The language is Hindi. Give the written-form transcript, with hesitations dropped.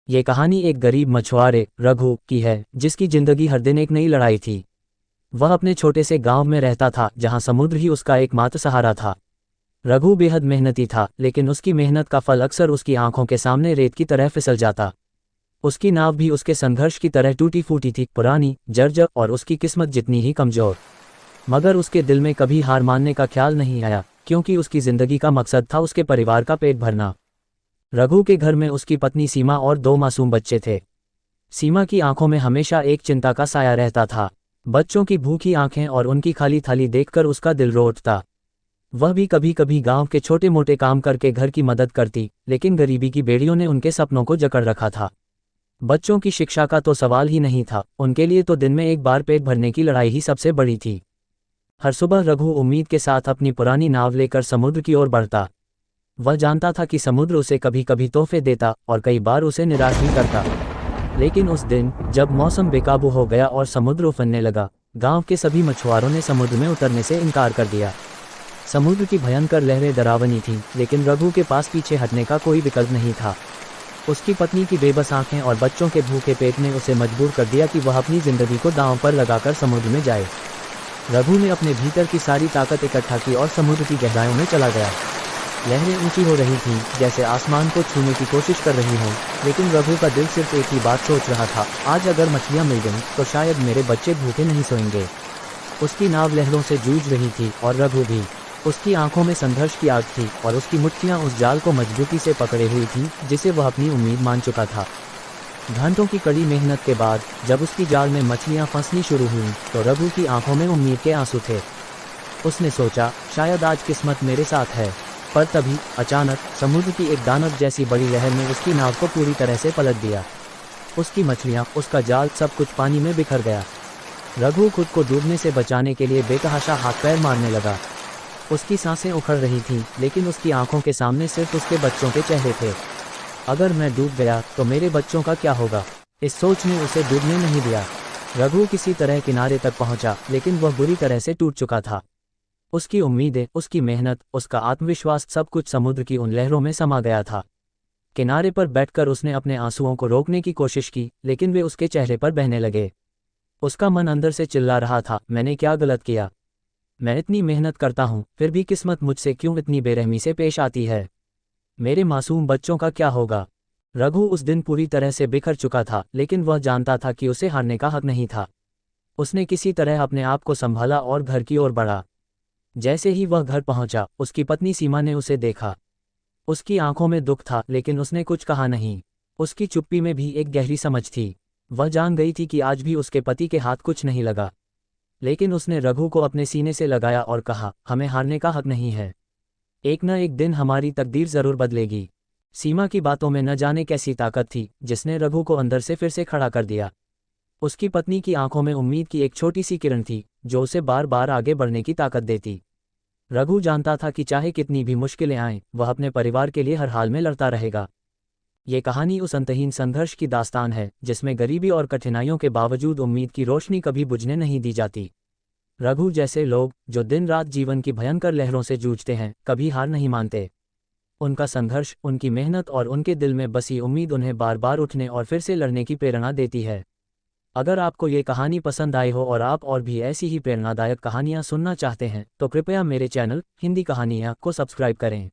ये कहानी एक गरीब मछुआरे रघु की है, जिसकी जिंदगी हर दिन एक नई लड़ाई थी। वह अपने छोटे से गांव में रहता था, जहां समुद्र ही उसका एकमात्र सहारा था। रघु बेहद मेहनती था, लेकिन उसकी मेहनत का फल अक्सर उसकी आंखों के सामने रेत की तरह फिसल जाता। उसकी नाव भी उसके संघर्ष की तरह टूटी फूटी थी, पुरानी, जर्जर और उसकी किस्मत जितनी ही कमजोर। मगर उसके दिल में कभी हार मानने का ख्याल नहीं आया, क्योंकि उसकी जिंदगी का मकसद था उसके परिवार का पेट भरना। रघु के घर में उसकी पत्नी सीमा और 2 मासूम बच्चे थे। सीमा की आंखों में हमेशा एक चिंता का साया रहता था। बच्चों की भूखी आंखें और उनकी खाली थाली देखकर उसका दिल रो उठता। वह भी कभी कभी गांव के छोटे मोटे काम करके घर की मदद करती, लेकिन गरीबी की बेड़ियों ने उनके सपनों को जकड़ रखा था। बच्चों की शिक्षा का तो सवाल ही नहीं था, उनके लिए तो दिन में एक बार पेट भरने की लड़ाई ही सबसे बड़ी थी। हर सुबह रघु उम्मीद के साथ अपनी पुरानी नाव लेकर समुद्र की ओर बढ़ता। वह जानता था कि समुद्र उसे कभी कभी तोहफे देता और कई बार उसे निराश भी करता। लेकिन उस दिन जब मौसम बेकाबू हो गया और समुद्र उफनने लगा, गांव के सभी मछुआरों ने समुद्र में उतरने से इनकार कर दिया। समुद्र की भयंकर लहरें डरावनी थीं, लेकिन रघु के पास पीछे हटने का कोई विकल्प नहीं था। उसकी पत्नी की बेबस आंखें और बच्चों के भूखे पेट ने उसे मजबूर कर दिया कि वह अपनी जिंदगी को दांव पर लगाकर समुद्र में जाए। रघु ने अपने भीतर की सारी ताकत इकट्ठा की और समुद्र की गहराइयों में चला गया। लहरें ऊंची हो रही थीं, जैसे आसमान को छूने की कोशिश कर रही हों, लेकिन रघु का दिल सिर्फ एक ही बात सोच रहा था, आज अगर मछलियां मिल गईं तो शायद मेरे बच्चे भूखे नहीं सोएंगे। उसकी नाव लहरों से जूझ रही थी और रघु भी। उसकी आंखों में संघर्ष की आग थी और उसकी मुट्ठियां उस जाल को मजबूती से पकड़े हुई थीं जिसे वह अपनी उम्मीद मान चुका था। घंटों की कड़ी मेहनत के बाद जब उसकी जाल में मछलियां फंसनी शुरू हुईं तो रघु की आंखों में उम्मीद के आंसू थे। उसने सोचा, शायद आज किस्मत मेरे साथ है। पर तभी अचानक समुद्र की एक दानव जैसी बड़ी लहर ने उसकी नाव को पूरी तरह से पलट दिया। उसकी मछलियां, उसका जाल, सब कुछ पानी में बिखर गया। रघु खुद को डूबने से बचाने के लिए बेतहाशा हाथ पैर मारने लगा। उसकी सांसें उखड़ रही थीं, लेकिन उसकी आंखों के सामने सिर्फ उसके बच्चों के चेहरे थे। अगर मैं डूब गया तो मेरे बच्चों का क्या होगा? इस सोच ने उसे डूबने नहीं दिया। रघु किसी तरह किनारे तक पहुंचा, लेकिन वह बुरी तरह से टूट चुका था। उसकी उम्मीदें, उसकी मेहनत, उसका आत्मविश्वास, सब कुछ समुद्र की उन लहरों में समा गया था। किनारे पर बैठकर उसने अपने आंसुओं को रोकने की कोशिश की, लेकिन वे उसके चेहरे पर बहने लगे। उसका मन अंदर से चिल्ला रहा था, मैंने क्या गलत किया? मैं इतनी मेहनत करता हूँ, फिर भी किस्मत मुझसे क्यों इतनी बेरहमी से पेश आती है? मेरे मासूम बच्चों का क्या होगा? रघु उस दिन पूरी तरह से बिखर चुका था, लेकिन वह जानता था कि उसे हारने का हक नहीं था। उसने किसी तरह अपने आप को संभाला और घर की ओर बढ़ा। जैसे ही वह घर पहुंचा, उसकी पत्नी सीमा ने उसे देखा। उसकी आंखों में दुख था, लेकिन उसने कुछ कहा नहीं। उसकी चुप्पी में भी एक गहरी समझ थी। वह जान गई थी कि आज भी उसके पति के हाथ कुछ नहीं लगा। लेकिन उसने रघु को अपने सीने से लगाया और कहा, हमें हारने का हक नहीं है। एक न एक दिन हमारी तकदीर जरूर बदलेगी। सीमा की बातों में न जाने कैसी ताकत थी, जिसने रघु को अंदर से फिर से खड़ा कर दिया। उसकी पत्नी की आंखों में उम्मीद की एक छोटी सी किरण थी, जो उसे बार बार आगे बढ़ने की ताकत देती। रघु जानता था कि चाहे कितनी भी मुश्किलें आएं, वह अपने परिवार के लिए हर हाल में लड़ता रहेगा। ये कहानी उस अंतहीन संघर्ष की दास्तान है, जिसमें गरीबी और कठिनाइयों के बावजूद उम्मीद की रोशनी कभी बुझने नहीं दी जाती। रघु जैसे लोग, जो दिन रात जीवन की भयंकर लहरों से जूझते हैं, कभी हार नहीं मानते। उनका संघर्ष, उनकी मेहनत और उनके दिल में बसी उम्मीद उन्हें बार बार उठने और फिर से लड़ने की प्रेरणा देती है। अगर आपको ये कहानी पसंद आई हो और आप और भी ऐसी ही प्रेरणादायक कहानियाँ सुनना चाहते हैं, तो कृपया मेरे चैनल हिंदी कहानियाँ को सब्सक्राइब करें।